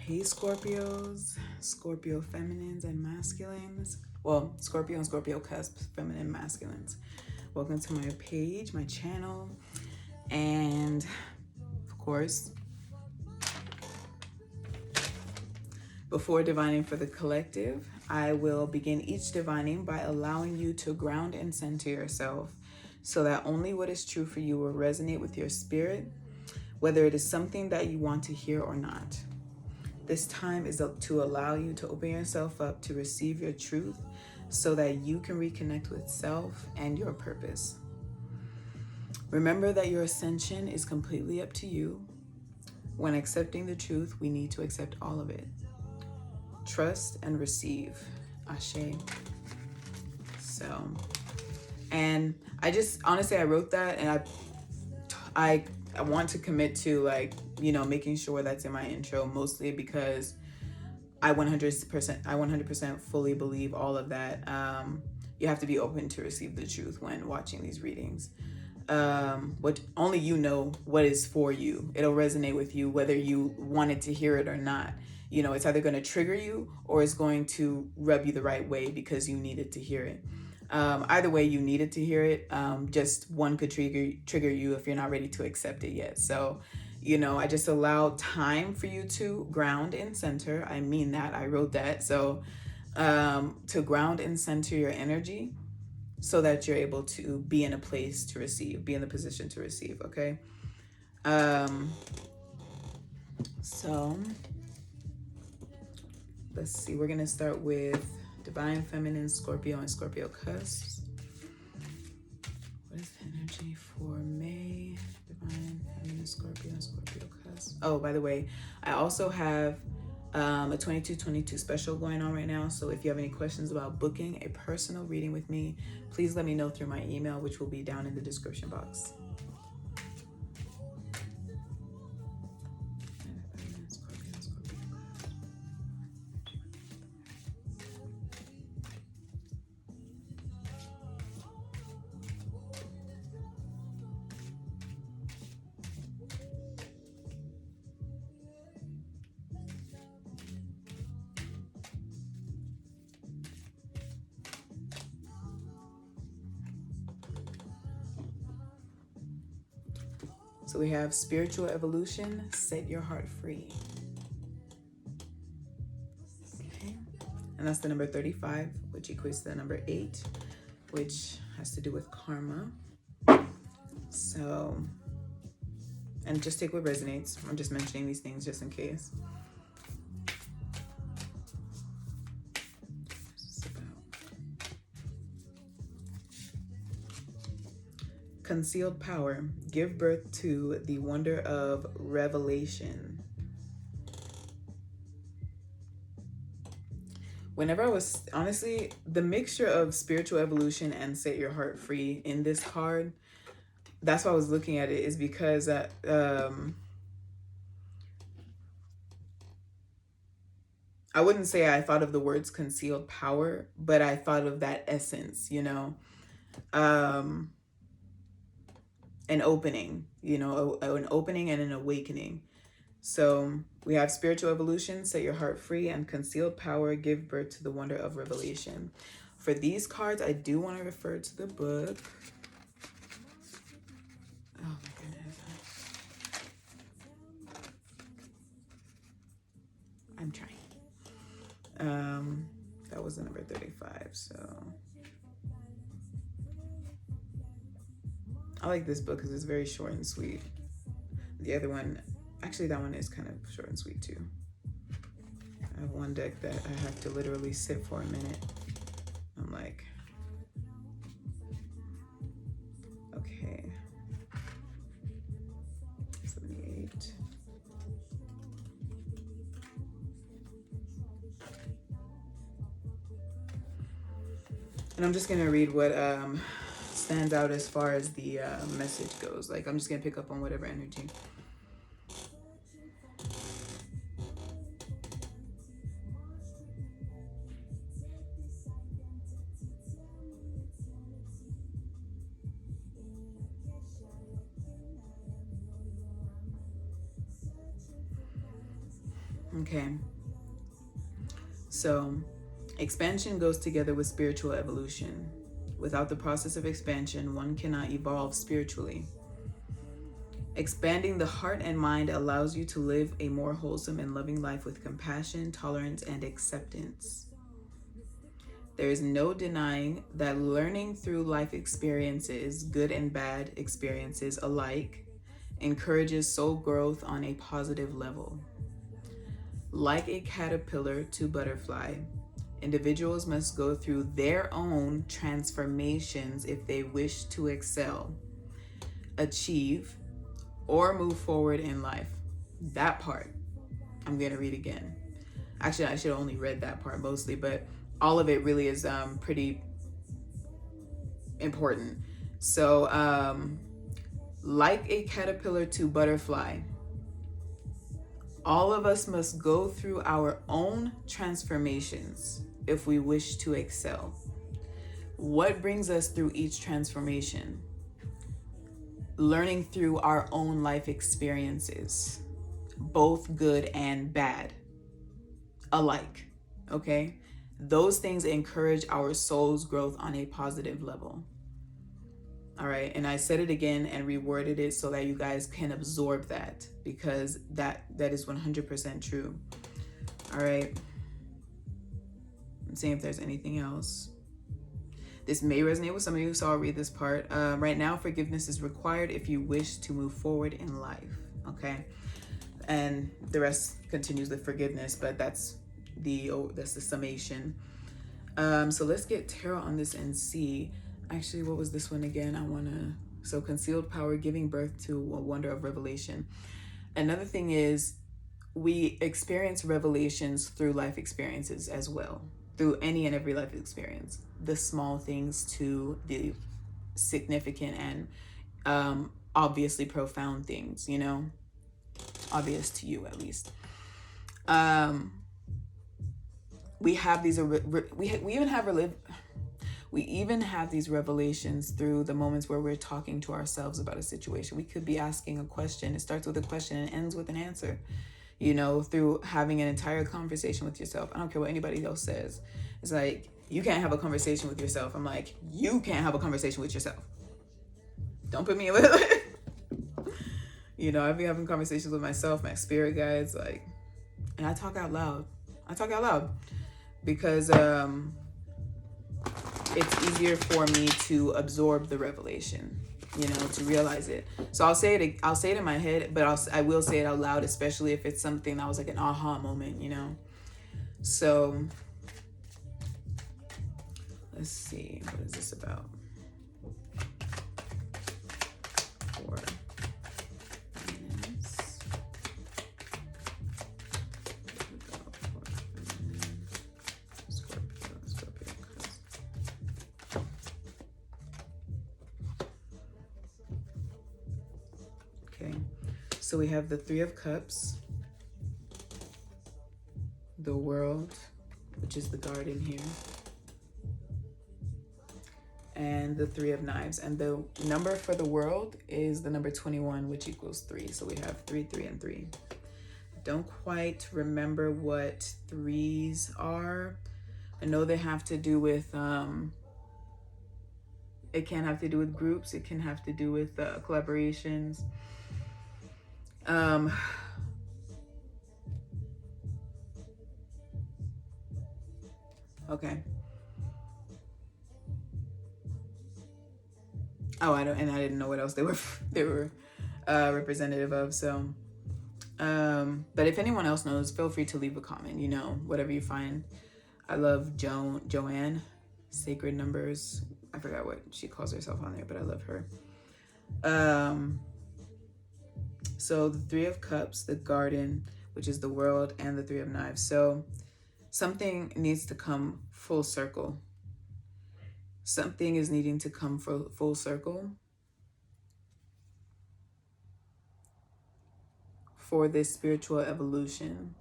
Hey Scorpios, Scorpio feminines and masculines. Well, Scorpio and Scorpio Cusp, feminine masculines. Welcome to my page, my channel, and of course, before divining for the collective, I will begin each divining by allowing you to ground and center yourself so that only what is true for you will resonate with your spirit, whether it is something that you want to hear or not. This time is to allow you to open yourself up to receive your truth so that you can reconnect with self and your purpose. Remember that your ascension is completely up to you. When accepting the truth, we need to accept all of it. Trust and receive. Ashe. So, and I just, honestly, I wrote that and I want to commit to making sure that's in my intro, mostly because I 100% fully believe all of that. You have to be open to receive the truth when watching these readings. What only you know what is for you. It'll resonate with you whether you wanted to hear it or not. You know, it's either going to trigger you or it's going to rub you the right way because you needed to hear it. Either way, you needed to hear it. Just one could trigger you if you're not ready to accept it yet. So, you know, I just allow time for you to ground and center. I mean that. I wrote that. So to ground and center your energy so that you're able to be in a place to receive, be in the position to receive, okay? So let's see. We're going to start with Divine Feminine, Scorpio, and Scorpio Cusp. What is the energy for May? Divine Feminine, Scorpio, and Scorpio Cusp. Oh, by the way, I also have a 2222 special going on right now. So if you have any questions about booking a personal reading with me, please let me know through my email, which will be down in the description box. So we have spiritual evolution, set your heart free. Okay. And that's the number 35, which equates to the number 8, which has to do with karma. So, and just take what resonates. I'm just mentioning these things just in case. Concealed power. Give birth to the wonder of revelation. Whenever I was, honestly, the mixture of spiritual evolution and set your heart free in this card, that's why I was looking at it, is because I wouldn't say I thought of the words concealed power, but I thought of that essence, you know, an opening, you know, an opening and an awakening. So we have spiritual evolution, set your heart free, and concealed power, give birth to the wonder of revelation. For these cards, I do want to refer to the book. Oh my goodness. I'm trying. That was the number 35, so. I like this book because it's very short and sweet. The other one, actually that one is kind of short and sweet too. I have one deck that I have to literally sit for a minute. I'm like, okay. 78. And I'm just gonna read what stands out as far as the message goes. Like, I'm just gonna pick up on whatever energy. Okay. So, expansion goes together with spiritual evolution. Without the process of expansion, one cannot evolve spiritually. Expanding the heart and mind allows you to live a more wholesome and loving life with compassion, tolerance, and acceptance. There is no denying that learning through life experiences, good and bad experiences alike, encourages soul growth on a positive level. Like a caterpillar to butterfly, individuals must go through their own transformations if they wish to excel, achieve, or move forward in life. That part, I'm going to read again. Actually, I should have only read that part mostly, but all of it really is pretty important. So, like a caterpillar to butterfly, all of us must go through our own transformations if we wish to excel. What brings us through each transformation? Learning through our own life experiences, both good and bad, alike. Okay? Those things encourage our soul's growth on a positive level. All right, and I said it again and reworded it so that you guys can absorb that, because that is 100% true. All right, I'm seeing if there's anything else. This may resonate with some of you, so I'll read this part. Right now, forgiveness is required if you wish to move forward in life. Okay, and the rest continues with forgiveness, but that's the summation. So let's get tarot on this and see. Actually, what was this one again? So concealed power, giving birth to a wonder of revelation. Another thing is, we experience revelations through life experiences as well, through any and every life experience, the small things to the significant and obviously profound things, obvious to you at least. We have these, we even have these revelations through the moments where we're talking to ourselves about a situation. We could be asking a question. It starts with a question and ends with an answer, through having an entire conversation with yourself. I don't care what anybody else says. It's like, you can't have a conversation with yourself. I'm like, you can't have a conversation with yourself. Don't put me in with it. I've been having conversations with myself, my spirit guides, and I talk out loud. Because it's easier for me to absorb the revelation, to realize it. So I'll say it in my head, but I will say it out loud, especially if it's something that was like an aha moment, So let's see, what is this about? Scorpio Cusp. Okay, so we have the Three of Cups, the World, which is the garden here, and the Three of Knives. And the number for the World is the number 21, which equals 3. So we have 3, 3, and 3. Don't quite remember what threes are. I know they have to do with, it can have to do with groups. It can have to do with collaborations. Okay. Oh, I didn't know what else they were representative of. So, but if anyone else knows, feel free to leave a comment. Whatever you find. I love Joanne, Sacred Numbers. I forgot what she calls herself on there, but I love her. So the Three of Cups, the Garden, which is the World, and the Three of Knives. So something needs to come full circle. Something is needing to come full circle for this spiritual evolution.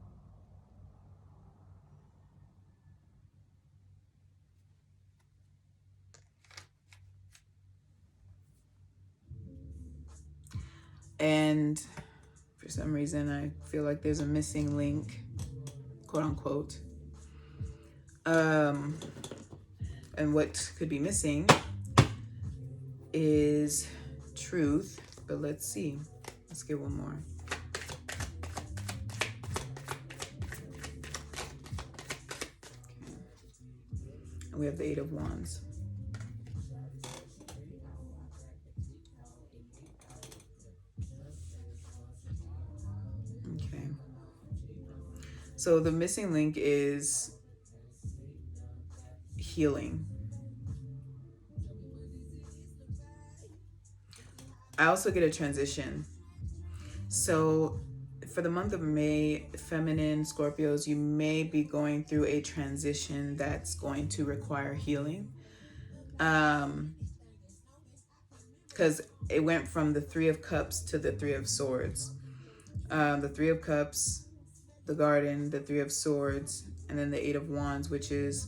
And for some reason, I feel like there's a missing link. quote unquote. And what could be missing is truth, but let's see. Let's get one more. Okay. And we have the Eight of Wands. Okay. So the missing link is healing. I also get a transition. So for the month of May, feminine Scorpios, you may be going through a transition that's going to require healing. Because it went from the Three of Cups to the Three of Swords. The Three of Cups, the Garden, the Three of Swords, and then the Eight of Wands, which is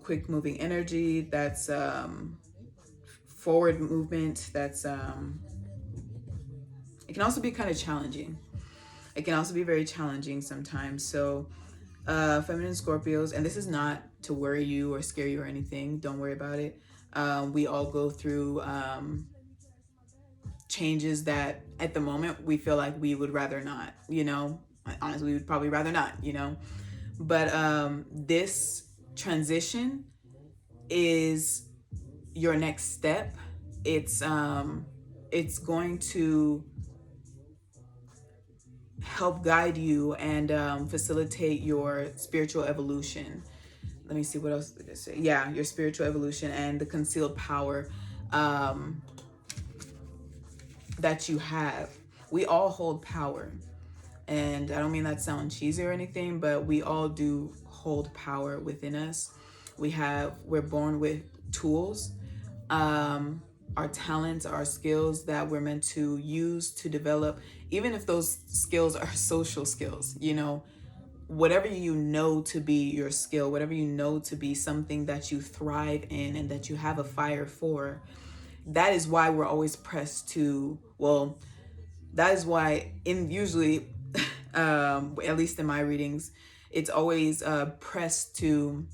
quick moving energy. That's forward movement. That's it can also be kind of challenging. It can also be very challenging sometimes. So feminine Scorpios, and this is not to worry you or scare you or anything. Don't worry about it. We all go through changes that at the moment we feel like we would rather not, you know. Honestly, we would probably rather not, you know. But this transition is your next step. It's going to help guide you and facilitate your spiritual evolution. Let me see, what else did I say? Yeah, your spiritual evolution and the concealed power that you have. We all hold power. And I don't mean that sound cheesy or anything, but we all do hold power within us. We're born with tools, our talents, our skills that we're meant to use to develop, even if those skills are social skills, you know, whatever you know to be your skill, whatever you know to be something that you thrive in and that you have a fire for, that is why we're always pressed to, well, that is why usually, at least in my readings, it's always pressed to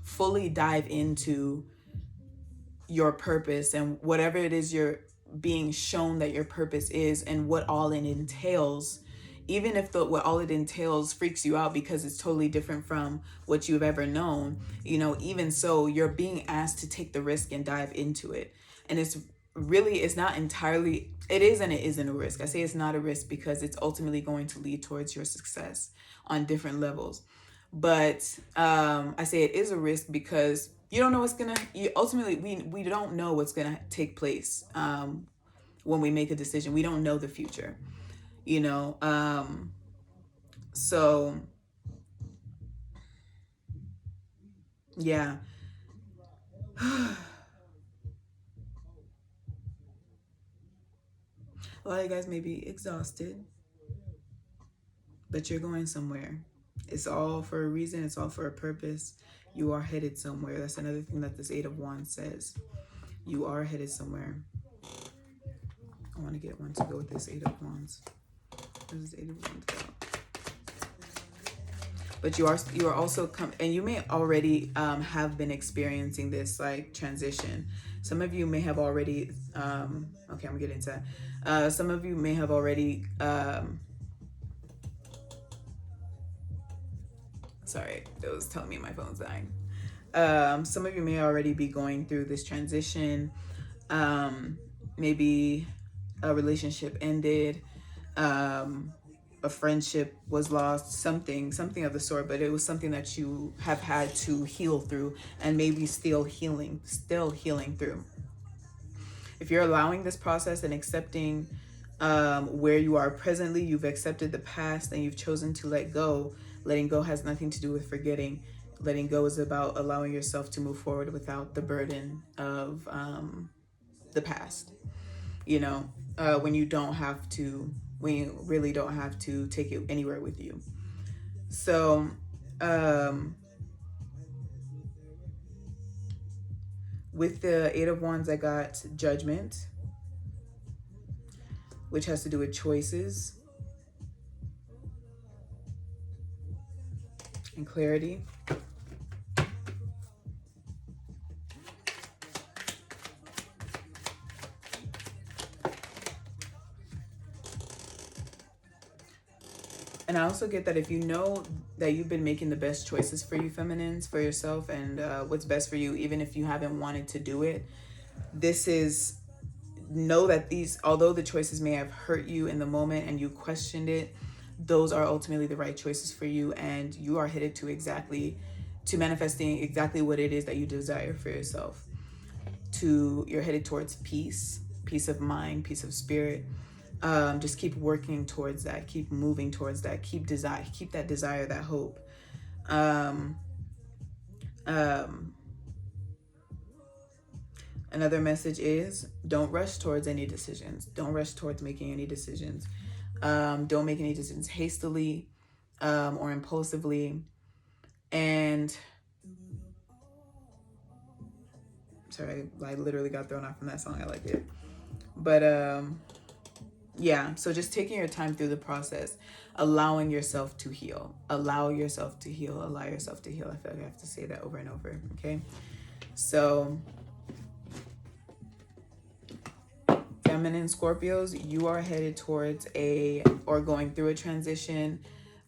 fully dive into your purpose and whatever it is you're being shown that your purpose is and what all it entails. Even if what all it entails freaks you out because it's totally different from what you've ever known, you know, even so, you're being asked to take the risk and dive into it. And it's not entirely, it is and it isn't a risk. I say it's not a risk because it's ultimately going to lead towards your success on different levels. But I say it is a risk because you don't know what's ultimately, we don't know what's gonna take place when we make a decision. We don't know the future, you know. So yeah. A lot of you guys may be exhausted, but you're going somewhere. It's all for a reason. It's all for a purpose. You are headed somewhere. That's another thing that this Eight of Wands says. You are headed somewhere. I want to get one to go with this Eight of Wands. What is Eight of Wands about? But you are also and you may already have been experiencing this like transition. Some of you may have already okay, I'm getting into that. Some of you may have already sorry, it was telling me my phone's dying. Some of you may already be going through this transition. Maybe a relationship ended, a friendship was lost, something of the sort, but it was something that you have had to heal through and maybe still healing through. If you're allowing this process and accepting where you are presently, you've accepted the past and you've chosen to let go. Letting go has nothing to do with forgetting. Letting go is about allowing yourself to move forward without the burden of the past. You know, when you really don't have to take it anywhere with you. So, with the Eight of Wands, I got Judgment, which has to do with choices. and clarity. And I also get that if you know that you've been making the best choices for you feminines, for yourself, and what's best for you, even if you haven't wanted to do it, this is, know that these, although the choices may have hurt you in the moment and you questioned it, those are ultimately the right choices for you, and you are headed to manifesting exactly what it is that you desire for yourself. You're headed towards peace of mind, peace of spirit. Just keep working towards that, keep moving towards that, keep that desire, that hope. Another message is, don't rush towards any decisions. Don't rush towards making any decisions. Don't make any decisions hastily or impulsively. And sorry, I literally got thrown off from that song. I liked it. But yeah, so just taking your time through the process, allowing yourself to heal. Allow yourself to heal. Allow yourself to heal. I feel like I have to say that over and over. Okay. So feminine Scorpios, you are headed towards or going through a transition,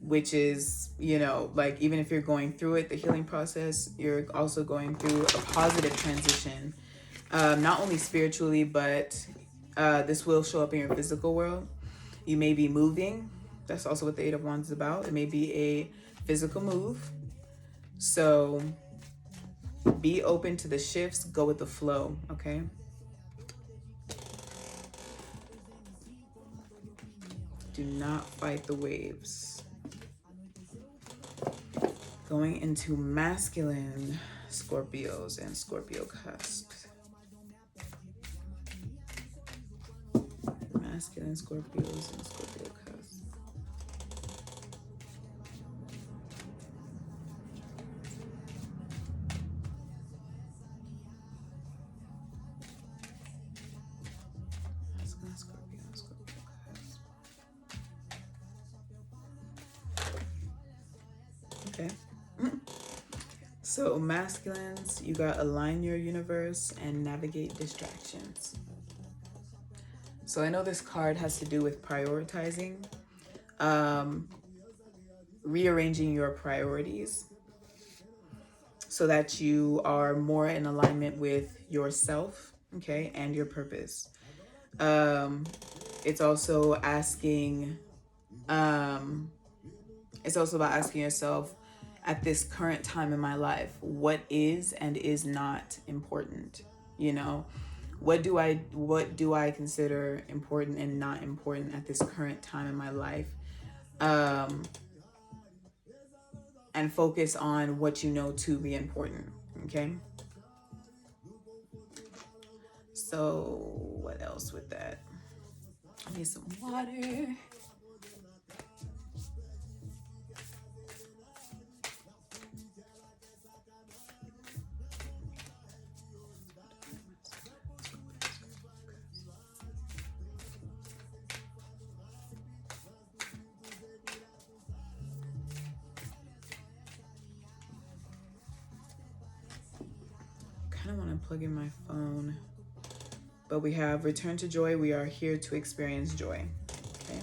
which is, like, even if you're going through it, the healing process, you're also going through a positive transition, not only spiritually, but this will show up in your physical world. You may be moving. That's also what the Eight of Wands is about. It may be a physical move. So be open to the shifts, go with the flow, okay? Do not fight the waves. Going into masculine Scorpios and Scorpio Cusp. Masculine Scorpios and Scorpio Cusp. Masculine Scorpio and Scorpio Cusp. Okay. So masculines, you got align your universe and navigate distractions. So I know this card has to do with prioritizing, rearranging your priorities so that you are more in alignment with yourself, okay, and your purpose. It's also asking, it's also about asking yourself, at this current time in my life, what is and is not important? What do I consider important and not important at this current time in my life? And focus on what you know to be important, okay? So what else with that? I need some water. I want to plug in my phone, but we have return to joy. We are here to experience joy. Okay.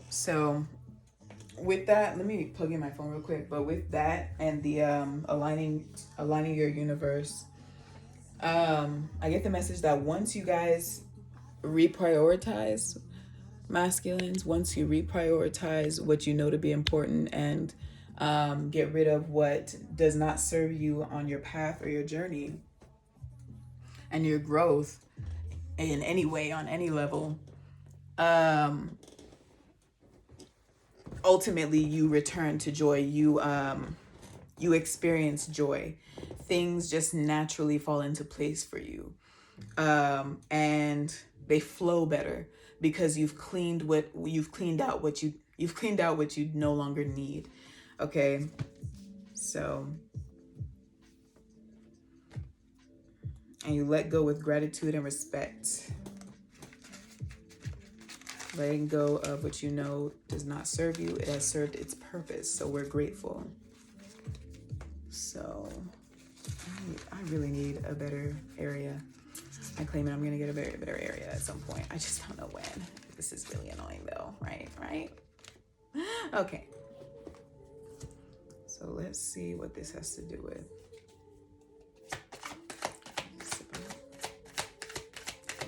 So with that, let me plug in my phone real quick. But with that and the aligning your universe, I get the message that once you guys reprioritize, masculines, once you reprioritize what you know to be important and get rid of what does not serve you on your path or your journey and your growth in any way, on any level, ultimately you return to joy. You experience joy. Things just naturally fall into place for you, and they flow better because you've cleaned out what you no longer need. Okay, so, and you let go with gratitude and respect. letting go of what you know does not serve you. It has served its purpose, so we're grateful. So I really need a better area. I claim it, I'm gonna get a very better area at some point. I just don't know when. This is really annoying though, right? Okay. So let's see what this has to do with.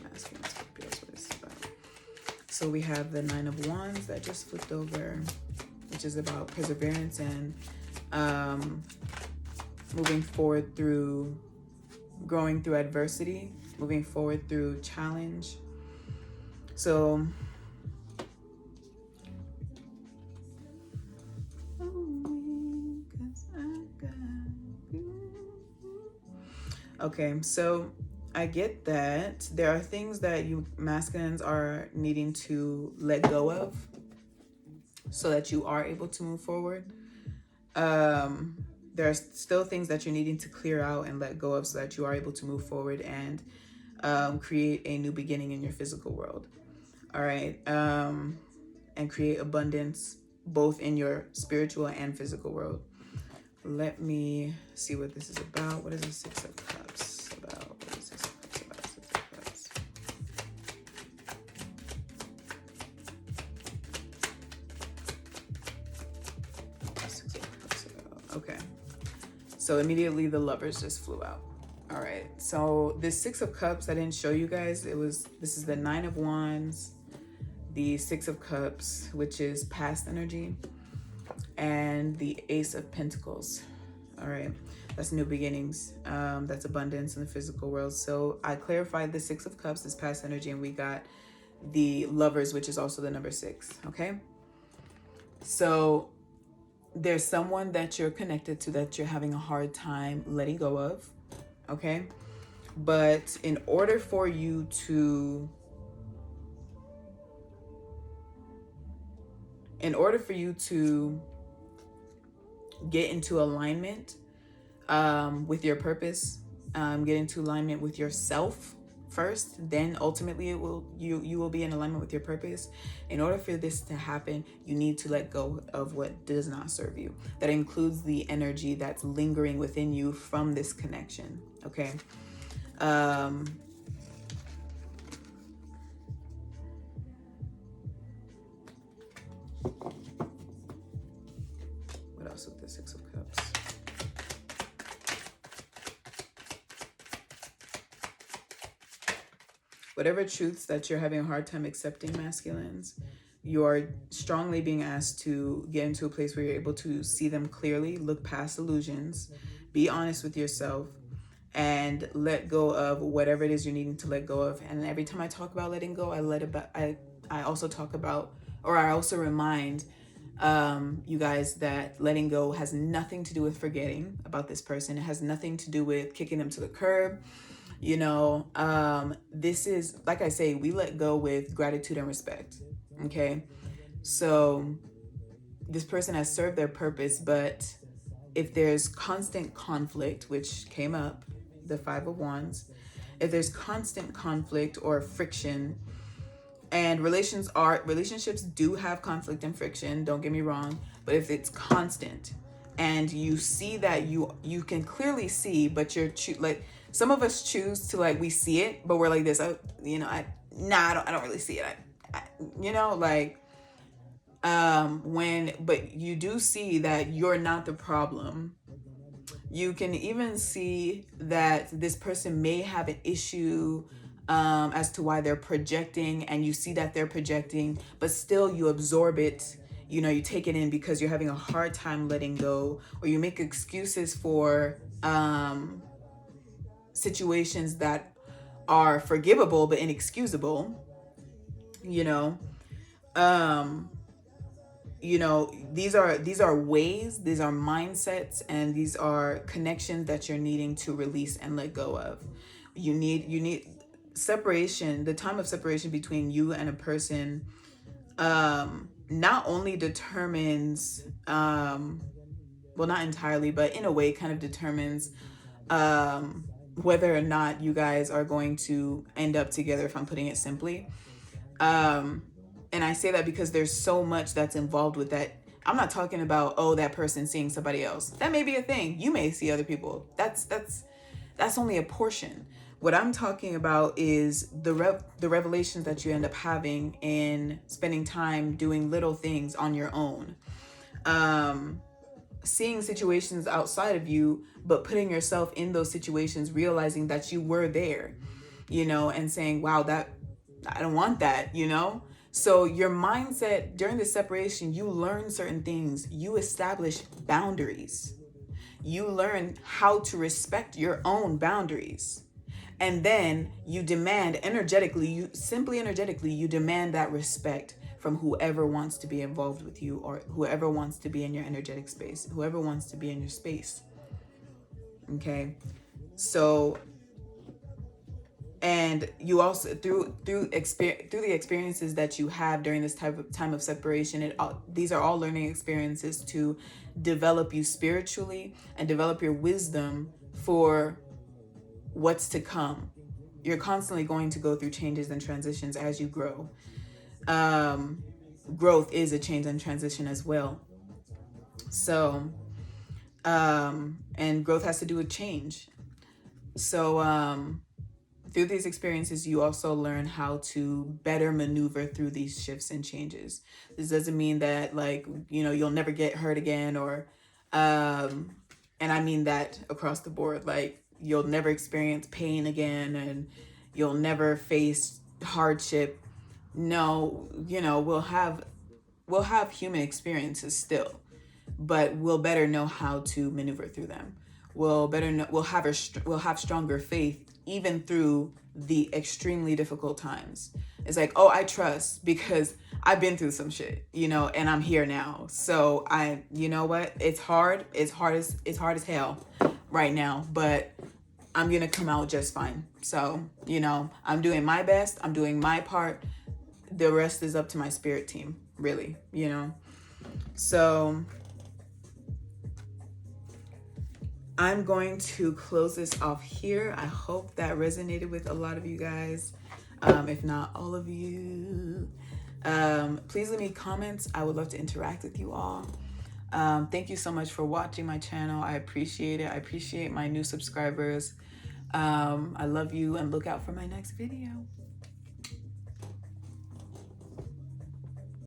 Masculine Scorpios, what is about. So we have the Nine of Wands that just flipped over, which is about perseverance and moving forward through, growing through adversity, moving forward through challenge. So okay, so I get that there are things that you masculines are needing to let go of so that you are able to move forward. There are still things that you're needing to clear out and let go of so that you are able to move forward and create a new beginning in your physical world. All right. And create abundance both in your spiritual and physical world. Let me see what this is about. What is the Six of Cups about? What is this about? Six of Cups. Six of Cups about. Okay. So immediately the Lovers just flew out. All right. So this Six of Cups, I didn't show you guys. This is the Nine of Wands, the Six of Cups, which is past energy, and the Ace of Pentacles. All right, that's new beginnings. That's abundance in the physical world. So I clarified the Six of Cups is past energy, and we got the Lovers, which is also the number 6. Okay, so there's someone that you're connected to that you're having a hard time letting go of. Okay, but in order for you to get into alignment with your purpose, get into alignment with yourself first, then ultimately you will be in alignment with your purpose. In order for this to happen, you need to let go of what does not serve you. That includes the energy that's lingering within you from this connection. Okay. What else with the Six of Cups? Whatever truths that you're having a hard time accepting, masculines, you're strongly being asked to get into a place where you're able to see them clearly, look past illusions, be honest with yourself, and let go of whatever it is you're needing to let go of. And every time I talk about letting go, I also talk about, or I also remind you guys that letting go has nothing to do with forgetting about this person. It has nothing to do with kicking them to the curb. You know, this is, like I say, we let go with gratitude and respect. Okay, so this person has served their purpose, but if there's constant conflict, which came up, the Five of Wands, if there's constant conflict or friction, and relationships do have conflict and friction, don't get me wrong, but if it's constant and you see that you can clearly see, but you're like, some of us choose to, like, we see it, but we're like this, I don't really see it. But you do see that you're not the problem. You can even see that this person may have an issue as to why they're projecting, and you see that they're projecting, but still you absorb it. You know, you take it in because you're having a hard time letting go, or you make excuses for situations that are forgivable but inexcusable. These are ways, these are mindsets, and these are connections that you're needing to release and let go of. You need separation. The time of separation between you and a person not only determines, well, not entirely, but in a way kind of determines whether or not you guys are going to end up together, if I'm putting it simply. And I say that because there's so much that's involved with that. I'm not talking about, oh, that person seeing somebody else. That may be a thing. You may see other people. That's only a portion. What I'm talking about is the revelations that you end up having in spending time doing little things on your own. Seeing situations outside of you, but putting yourself in those situations, realizing that you were there, and saying, wow, that I don't want that, So your mindset during the separation, you learn certain things, you establish boundaries, you learn how to respect your own boundaries. And then you demand energetically, you demand that respect from whoever wants to be involved with you, or whoever wants to be in your energetic space, whoever wants to be in your space. Okay. So, and you also through the experiences that you have during this time of separation, these are all learning experiences to develop you spiritually and develop your wisdom for what's to come. You're constantly going to go through changes and transitions as you grow. Growth is a change and transition as well. So, and growth has to do with change. So, through these experiences, you also learn how to better maneuver through these shifts and changes. This doesn't mean that, like, you'll never get hurt again, or, and I mean that across the board, like, you'll never experience pain again, and you'll never face hardship. No, we'll have human experiences still, but we'll better know how to maneuver through them. We'll have stronger faith even through the extremely difficult times. It's like, oh, I trust because I've been through some shit, and I'm here now. So you know what? It's hard. It's hard as hell right now, but I'm going to come out just fine. So, I'm doing my best. I'm doing my part. The rest is up to my spirit team, really, So I'm going to close this off here. I hope that resonated with a lot of you guys, if not all of you. Please leave me comments. I would love to interact with you all. Thank you so much for watching my channel. I appreciate it. I appreciate my new subscribers. I love you, and look out for my next video.